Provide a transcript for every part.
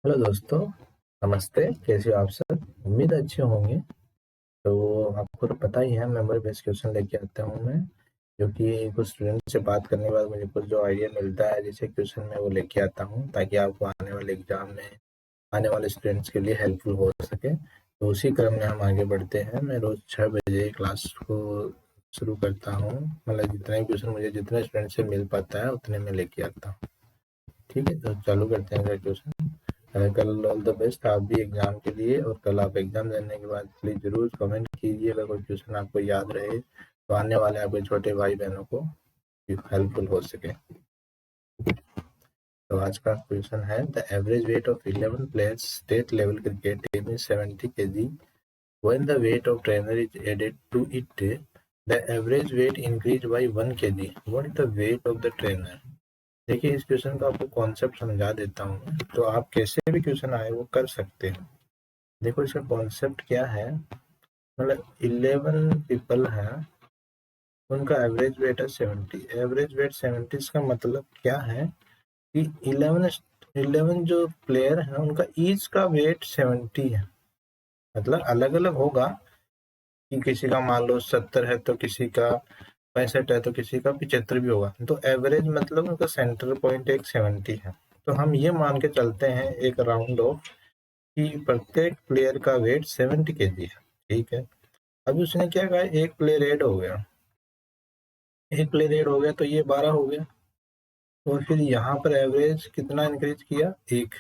Hello दोस्तों, नमस्ते। कैसे हो आप सब? उम्मीद अच्छे होंगे। तो आपको तो पता ही है, मेमोरी बेस्ड क्वेश्चन लेके आता हूँ मैं, जो कि कुछ स्टूडेंट से बात करने के बाद मुझे कुछ जो आइडिया मिलता है जैसे क्वेश्चन मैं वो लेके आता हूँ, ताकि आपको आने वाले एग्जाम में आने वाले स्टूडेंट्स के लिए हेल्पफुल हो सके। तो उसी क्रम में हम आगे बढ़ते हैं। मैं रोज 6 बजे क्लास को शुरू करता हूँ। मतलब जितना ही क्वेश्चन मुझे जितने स्टूडेंट से मिल पाता है उतने में लेके आता हूँ। ठीक है, तो चालू करते हैं क्वेश्चन। कल ऑल द बेस्ट आप भी एग्जाम के लिए। और कल आप एग्जाम देने के बाद प्लीज जरूर कमेंट कीजिए अगर कोई क्वेश्चन आपको याद रहे, तो आने वाले आपके छोटे भाई बहनों को हेल्पफुल हो सके। तो आज का क्वेश्चन है, the average weight of 11 players state level cricket team is 70 kg. When the weight of trainer is added to it, the average weight increased by 1 kg. What is the weight of the trainer? देखिए, इस question का आपको concept समझा देता हूँ, तो आप कैसे भी क्वेश्चन आए वो कर सकते हैं। देखो, इसका कॉन्सेप्ट क्या है। मतलब 11 पीपल हैं, उनका एवरेज वेट है 70। एवरेज वेट 70 का मतलब क्या है कि 11 जो प्लेयर हैं उनका ईच का वेट 70 है। मतलब अलग अलग होगा कि किसी का मान लो 70 है तो किसी का 65 है तो किसी का 75 भी होगा। तो एवरेज मतलब उनका सेंटर पॉइंट एक 70 है। तो हम ये मान के चलते हैं एक राउंड ऑफ कि प्रत्येक प्लेयर का वेट 70 kg है। ठीक है, अभी उसने क्या कहा, एक प्लेयर ऐड हो गया, तो ये 12 हो गया। और फिर यहाँ पर एवरेज कितना इंक्रीज किया, 1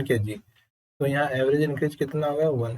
kg। तो यहाँ एवरेज इंक्रीज कितना हो गया, 1।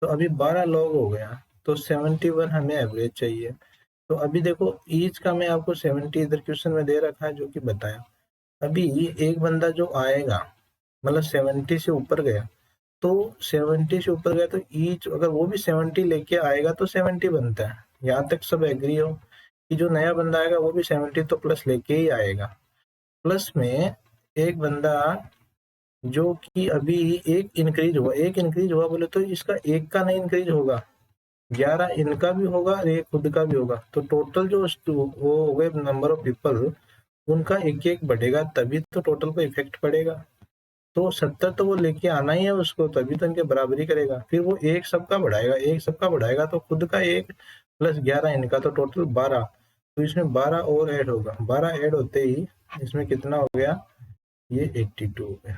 तो अभी 12 लोग हो गया, तो 71 हमें एवरेज चाहिए। तो अभी देखो, ईच का मैं आपको 70 इधर क्वेश्चन में दे रखा है जो कि बताया। अभी एक बंदा जो आएगा, मतलब 70 से ऊपर गया, तो 70 से ऊपर गया तो ईच अगर वो भी 70 लेके आएगा तो 70 बनता है। यहाँ तक सब एग्री हो कि जो नया बंदा आएगा वो भी 70 तो प्लस लेके ही आएगा। प्लस में एक बंदा जो कि अभी एक इंक्रीज हुआ बोले तो इसका एक का नहीं इंक्रीज होगा, 11 इनका भी होगा और एक खुद का भी होगा। तो टोटल जो वो हो गए नंबर ऑफ पीपल, उनका एक एक बढ़ेगा, तभी तो टोटल को इफेक्ट पड़ेगा। तो 70 तो वो लेके आना ही है उसको, तभी तो इनके बराबरी करेगा। फिर वो एक सबका बढ़ाएगा तो खुद का एक प्लस 11 इनका, तो टोटल 12। तो इसमें 12 और ऐड होगा। 12 ऐड होते ही इसमें कितना हो गया, ये 82 हो गया।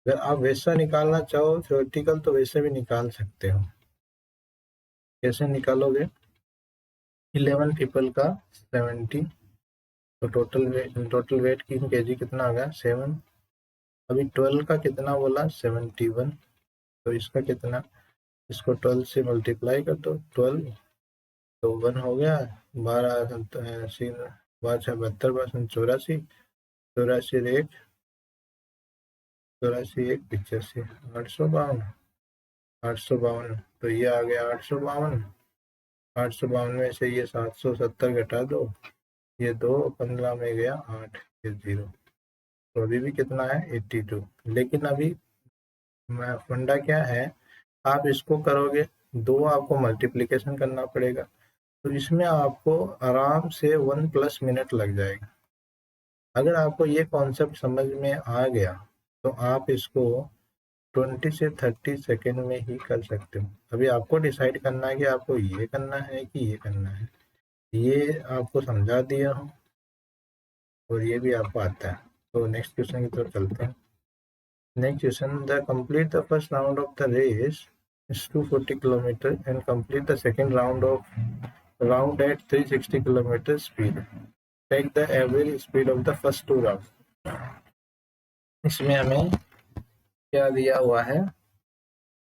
अगर आप वैसा निकालना चाहो थ्योरेटिकल तो वैसे भी निकाल सकते हो। कैसे निकालोगे, 11 पीपल का 70, तो टोटल वेट की केजी कितना आ गया, 7। अभी 12 का कितना बोला, 71। तो इसका कितना, इसको 12 से मल्टीप्लाई कर दो, 12 तो 1 हो गया। 12 80, 72 84, 85, 852, 852। तो ये आ गया 852। 852 में से ये 770 घटा दो, ये 2, 15 में गया 8, ये 0। तो अभी भी कितना है, 82। लेकिन अभी फंडा क्या है, आप इसको करोगे, 2 आपको मल्टीप्लीकेशन करना पड़ेगा, तो इसमें आपको आराम से 1+ मिनट लग जाएगा। अगर आपको ये कॉन्सेप्ट समझ में आ गया तो आप इसको 20 से 30 सेकेंड में ही कर सकते हो। अभी आपको डिसाइड करना है कि आपको ये करना है कि ये करना है। ये आपको समझा दिया हूँ और ये भी आपको आता है। तो नेक्स्ट क्वेश्चन की तरफ चलते हैं। Next question, the complete the first round of the race is 240 km and complete the second round at 360 km speed. Take the average speed of the first 2 rounds. इसमें हमें क्या दिया हुआ है,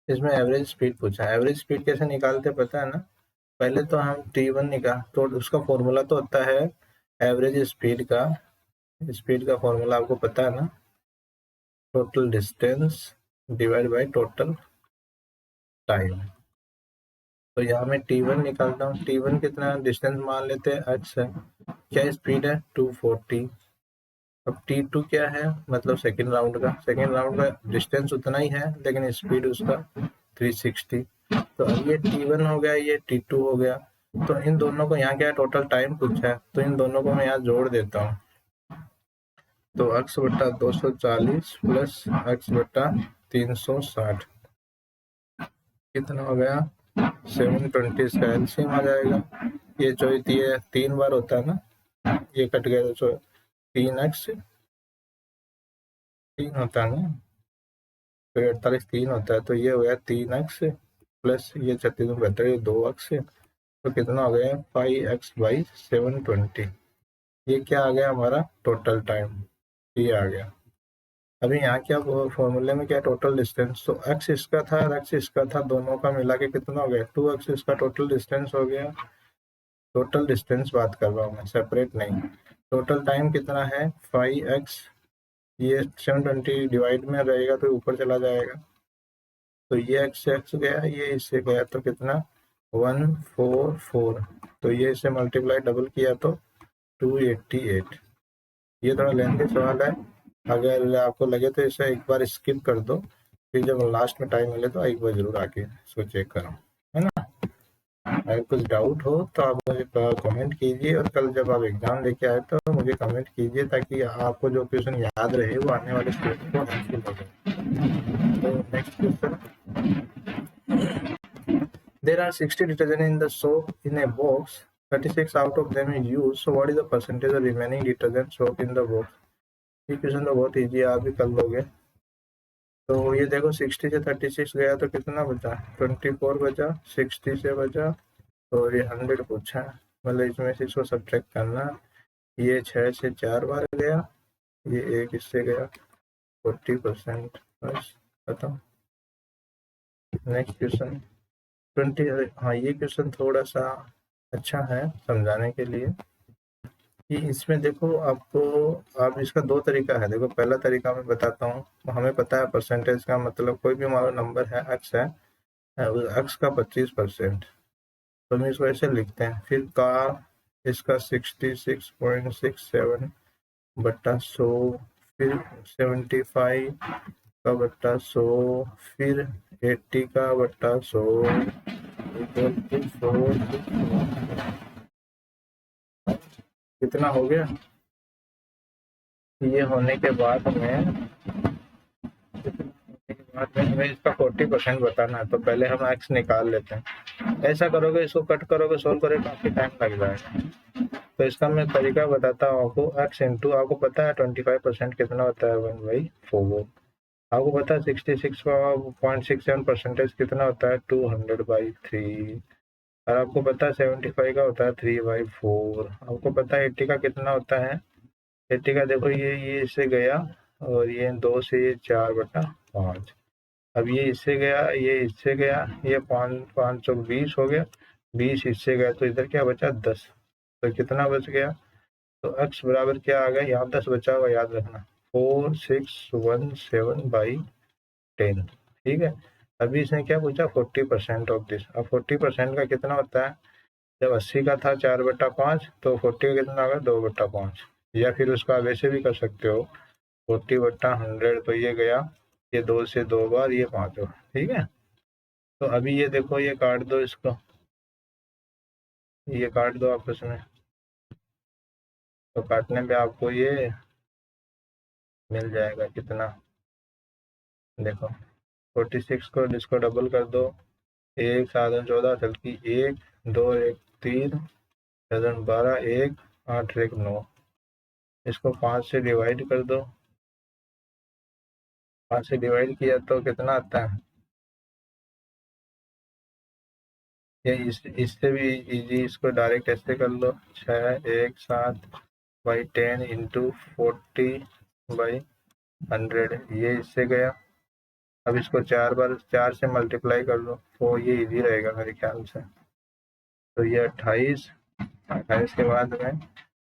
इसमें एवरेज स्पीड पूछा है। एवरेज स्पीड कैसे निकालते पता है ना। पहले तो हम T1 निकाल, तो उसका फॉर्मूला तो होता है एवरेज स्पीड का फॉर्मूला आपको पता है ना, total distance divide by total time. तो यहाँ मैं T1 निकालता हूँ। T1 कितना डिस्टेंस मान लेते हैं, x है। क्या स्पीड है, 240। अब T2 क्या है, मतलब सेकेंड राउंड का डिस्टेंस उतना ही है लेकिन स्पीड उसका 360। तो अब ये T1 हो गया, ये T2 हो गया। तो इन दोनों को यहाँ क्या टोटल टाइम पूछा है, तो इन दोनों को मैं यहाँ जोड़ देता हूँ। तो x बटा 240 प्लस x बटा 360 कितना हो गया 720। इसका एलसीएम आ जाएगा। ये जो ये 3 बार होता है ना, ये कट गया तो 3x 3 होता है ना, तो 48 3 होता है, तो ये हो गया 3x प्लस ये 36 बहत्तर, ये 2x, तो कितना हो गया 5x बाई 720। ये क्या आ गया हमारा टोटल टाइम, ये आ गया। अभी यहाँ क्या फॉर्मूले में क्या टोटल डिस्टेंस, तो x इसका था और x इसका था, दोनों का मिला के कितना हो गया 2x इसका टोटल डिस्टेंस हो गया। टोटल डिस्टेंस बात कर रहा हूँ मैं, सेपरेट नहीं। टोटल टाइम कितना है 5x, ये 720 डिवाइड में रहेगा तो ऊपर चला जाएगा, तो ये x गया, ये इससे गया, तो कितना 144, तो ये इसे मल्टीप्लाई डबल किया तो 288। ये थोड़ा लेंथी सवाल है, अगर आपको लगे तो इसे एक बार स्किप कर दो, फिर जब लास्ट में टाइम मिले तो एक बार जरूर आके इसको चेक करो, है ना। अगर कुछ डाउट हो तो आप मुझे कमेंट कीजिए, और कल जब आप एग्जाम लेके आए तो मुझे कमेंट कीजिए, ताकि आपको जो क्वेश्चन याद रहे वो आने वाले स्टूडेंट को हेल्पफुल हो जाए। तो next question, there are 60 detergent in the soap in a box, 36 out of them is used, so what is the percentage of remaining detergent soap in the box? ये क्वेश्चन तो बहुत easy है, आप भी कर लोगे। तो ये देखो 60 से 36 गया तो कितना बचा 24 बचा, 60 से बचा, और ये 100 पूछा है, मतलब इसमें से इसको सब्ट्रैक्ट करना। ये 6 से 4 बार गया, ये एक इससे गया, 40%, बस खत्म। नेक्स्ट क्वेश्चन 20, हाँ ये क्वेश्चन थोड़ा सा अच्छा है समझाने के लिए कि इसमें देखो आपको, आप इसका दो तरीका है। देखो पहला तरीका मैं बताता हूँ, हमें पता है परसेंटेज का मतलब कोई भी हमारा नंबर है एक्स है, एक्स का 25%, तो हम इसको ऐसे लिखते हैं, फिर का इसका 66.67 बट्टा 100, फिर 75 का बट्टा 100, फिर 80 का बट्टा 100 कितना हो गया। ये होने के बाद हमें इसका 40% बताना है, तो पहले हम एक्स निकाल लेते हैं। ऐसा करोगे, इसको कट करोगे, सोल्व करोगे, काफी टाइम लग जाएगा। तो इसका मैं तरीका बताता हूँ आपको। एक्स इंटू, आपको पता है 25% कितना होता है 1/4, आपको पता है 66.67% कितना होता है 200/3, और आपको पता है 75 का होता है 3/4, आपको पता है 80 का कितना होता है, 80 का देखो ये इससे गया, और ये 2 से ये 4/5, अब ये इससे गया, ये इससे गया, ये 5 चौक 20 हो गया, 20 इससे गया, तो इधर क्या बचा 10, तो कितना बच गया, तो x बराबर क्या आ गया, यहाँ 10 बचा हुआ याद रखना, 4617/10, ठीक है। अभी इसने क्या पूछा 40% ऑफ दिस, अब 40% का कितना होता है, जब 80 का था 4/5, तो 40 का कितना होगा 2/5, या फिर उसका वैसे भी कर सकते हो 40/100, तो ये गया, ये 2 से 2 बार, ये 5 बार, ठीक है। तो अभी ये देखो, ये काट दो इसको, ये काट दो आपस में, तो काटने पे आपको ये मिल जाएगा कितना, देखो 46 को इसको डबल कर दो, 1 7 14 चलती 1 2 1 3 7 12 1 8 1 9, इसको 5 से डिवाइड कर दो, 5 से डिवाइड किया तो कितना आता है, ये इससे भी इजी, इसको डायरेक्ट ऐसे कर लो, 617/10 इंटू 40/100, ये इससे गया। अब इसको 4 बार 4 से मल्टीप्लाई कर लो, तो ये इजी रहेगा मेरे ख्याल से, तो ये 28, 28 के बाद में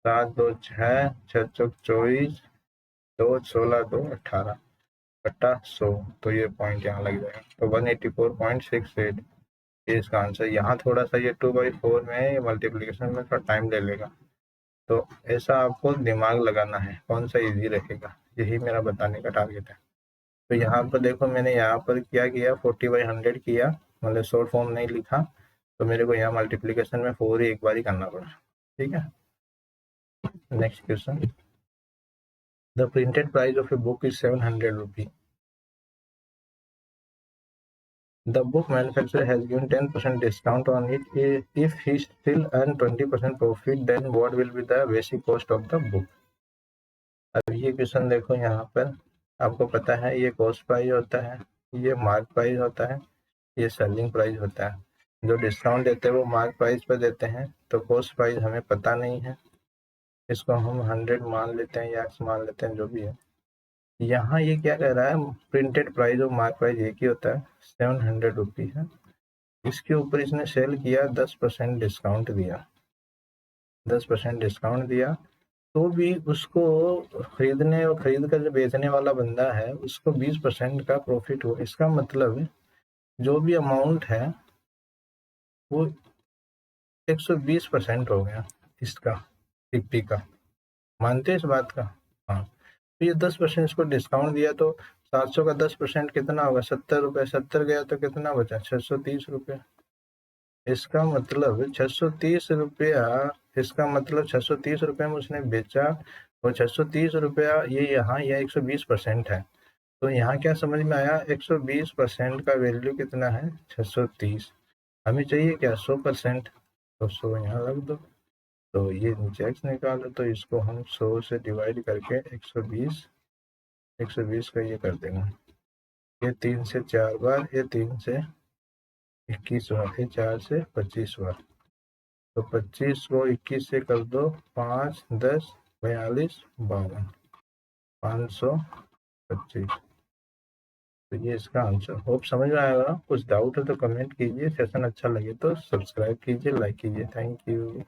7 2 6 6 चौक 24, 2 16 2 18/100, तो ये पॉइंट यहाँ लग जाएगा, तो 184.68, ये इसका आंसर। यहाँ थोड़ा सा ये 2/4 में मल्टीप्लिकेशन में थोड़ा टाइम ले लेगा, तो ऐसा आपको दिमाग लगाना है कौन सा इजी रहेगा, यही मेरा बताने का टारगेट है। तो यहाँ पर देखो, मैंने यहाँ पर क्या किया 40/100 किया, मतलब शॉर्ट फॉर्म नहीं लिखा, तो मेरे को यहाँ मल्टीप्लिकेशन में 4 ही एक बार ही करना पड़ा, ठीक है। Next question, The printed price of a book is 700 rupees. The book manufacturer has given 10% discount on it. If he still earn 20% profit, then what will be the basic cost of the book? अब ये question देखो, यहाँ पर आपको पता है ये cost price होता है, ये मार्क प्राइस होता है, ये सेलिंग प्राइस होता है। जो डिस्काउंट देते हैं वो मार्क प्राइस पर देते हैं, तो कॉस्ट प्राइस हमें पता नहीं है, इसको हम 100 मान लेते हैं या X मान लेते हैं, जो भी है। यहाँ ये क्या कह रहा है, प्रिंटेड प्राइस और मार्क प्राइस एक ही होता है, 700 रुपीज है। इसके ऊपर इसने सेल किया, 10% डिस्काउंट दिया, 10% डिस्काउंट दिया, तो भी उसको खरीद कर जो बेचने वाला बंदा है उसको 20% का प्रॉफिट हो। इसका मतलब जो भी अमाउंट है वो 120% हो गया इसका, 50 का। मानते हैं इस बात का? हाँ। तो ये 10% इसको डिस्काउंट दिया, तो 700 का 10% कितना होगा, 70 रुपये। 70 गया तो कितना बचा, 630 रुपये। इसका मतलब 630 रुपया, इसका मतलब 630 रुपये में उसने बेचा, और 630 रुपया ये यहाँ यह 120% है। तो यहाँ क्या समझ में आया, 120% का वैल्यू कितना है, 630। हमें चाहिए क्या, 100%, तो 100 यहाँ रख दो। तो ये नीचे x निकालो, तो इसको हम 100 से डिवाइड करके 120 का ये कर देंगे। ये 3 से 4 बार, ये 3 से 21 बार, ये 4 से 25 बार। तो 25 को 21 से कर दो, 5, 10, 42, 52, 525। तो ये इसका आंसर। होप समझ में आएगा। कुछ डाउट है तो कमेंट कीजिए, सेशन अच्छा लगे तो सब्सक्राइब कीजिए, लाइक कीजिए। Thank you.